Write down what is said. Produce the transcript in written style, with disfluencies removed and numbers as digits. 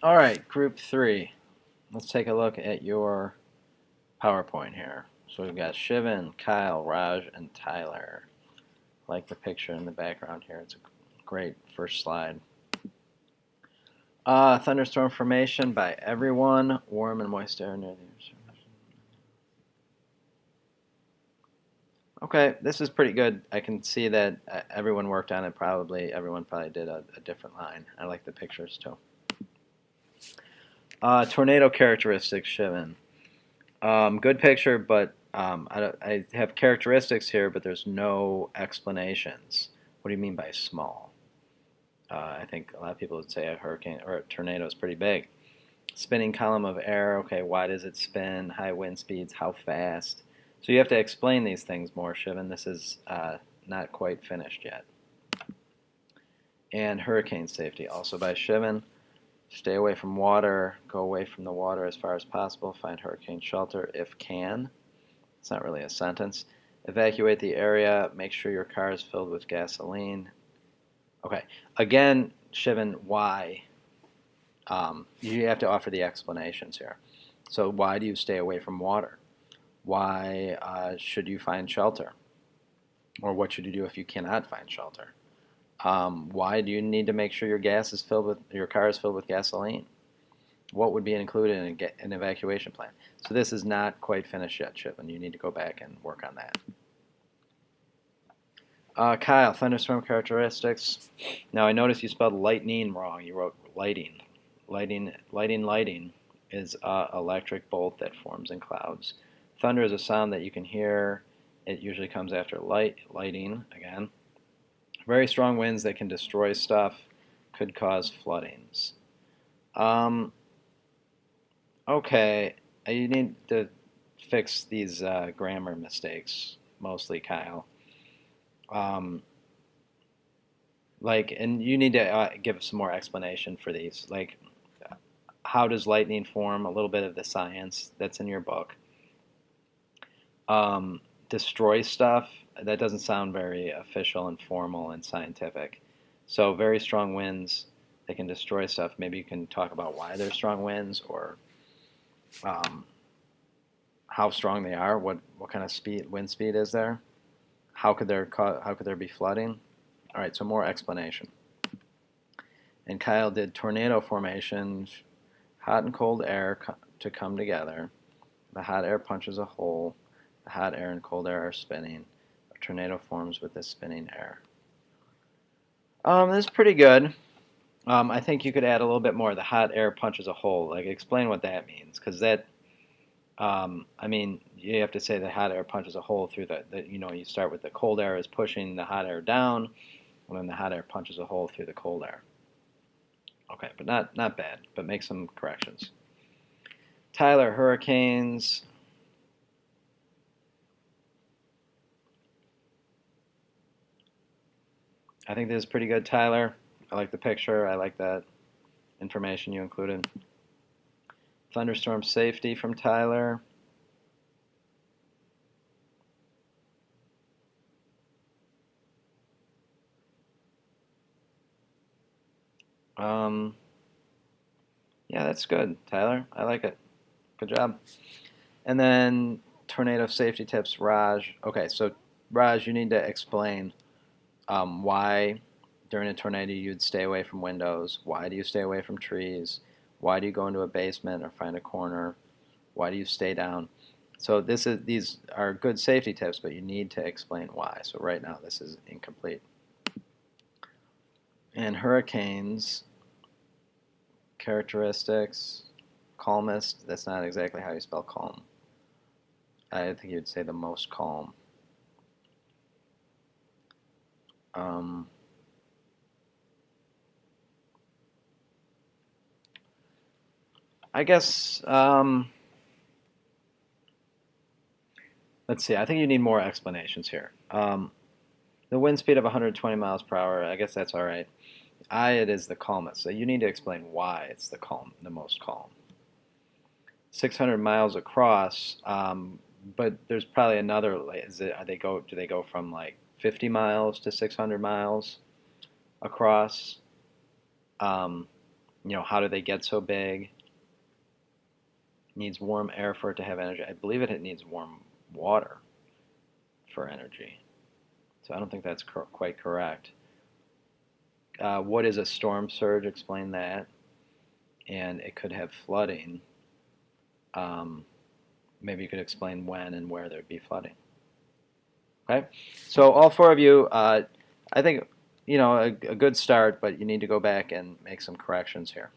All right, group three. Let's take a look at your PowerPoint here. So we've got Shivan, Kyle, Raj, and Tyler. I like the picture in the background here. It's a great first slide. Thunderstorm formation by everyone. Warm and moist air near the surface. Okay, this is pretty good. I can see that everyone worked on it probably. Everyone probably did a different line. I like the pictures too. Tornado characteristics, Shivan. Good picture, but I have characteristics here, but there's no explanations. What do you mean by small? I think a lot of people would say a hurricane or a tornado is pretty big. Spinning column of air, okay, why does it spin? High wind speeds, how fast? So you have to explain these things more, Shivan. This is not quite finished yet. And hurricane safety, also by Shivan. Stay away from water, go away from the water as far as possible, find hurricane shelter if can. It's not really a sentence. Evacuate the area, make sure your car is filled with gasoline. Okay, again, Shivan, why? You have to offer the explanations here. So why do you stay away from water? Why should you find shelter? Or what should you do if you cannot find shelter? Why do you need to make sure your car is filled with gasoline? What would be included in an evacuation plan? So this is not quite finished yet, Shivan. You need to go back and work on that. Kyle, thunderstorm characteristics. Now I noticed you spelled lightning wrong. You wrote lighting. Lighting is an electric bolt that forms in clouds. Thunder is a sound that you can hear. It usually comes after lighting, again. Very strong winds that can destroy stuff, could cause floodings. Okay, you need to fix these grammar mistakes, mostly, Kyle. And you need to give some more explanation for these. Like, how does lightning form? A little bit of the science that's in your book. Destroy stuff. That doesn't sound very official and formal and scientific. So very strong winds, they can destroy stuff. Maybe you can talk about why there's strong winds or how strong they are. What kind of wind speed is there? How could there be flooding? All right, so more explanation. And Kyle did tornado formations, hot and cold air to come together. The hot air punches a hole. The hot air and cold air are spinning. A tornado forms with this spinning air. This is pretty good. I think you could add a little bit more. The hot air punches a hole. Like, explain what that means, because I mean, you have to say the hot air punches a hole through you start with the cold air is pushing the hot air down, and then the hot air punches a hole through the cold air. Okay, but not bad, but make some corrections. Tyler, hurricanes. I think this is pretty good, Tyler. I like the picture. I like that information you included. Thunderstorm safety from Tyler. Yeah, that's good, Tyler. I like it. Good job. And then tornado safety tips, Raj. Okay, so Raj, you need to explain why during a tornado you'd stay away from windows. Why do you stay away from trees? Why do you go into a basement or find a corner? Why do you stay down? So these are good safety tips, but you need to explain why. So right now this is incomplete. And hurricanes, characteristics, calmest. That's not exactly how you spell calm. I think you'd say the most calm. I guess, let's see, I think you need more explanations here. The wind speed of 120 miles per hour, I guess that's all right. It is the calmest, so you need to explain why it's the most calm. 600 miles across, but there's probably another. Do they go from like 50 miles to 600 miles across? How do they get so big? Needs warm air for it to have energy. I believe it needs warm water for energy. So I don't think that's quite correct. What is a storm surge? Explain that. And it could have flooding. Maybe you could explain when and where there'd be flooding. Okay, so all four of you, I think, a good start, but you need to go back and make some corrections here.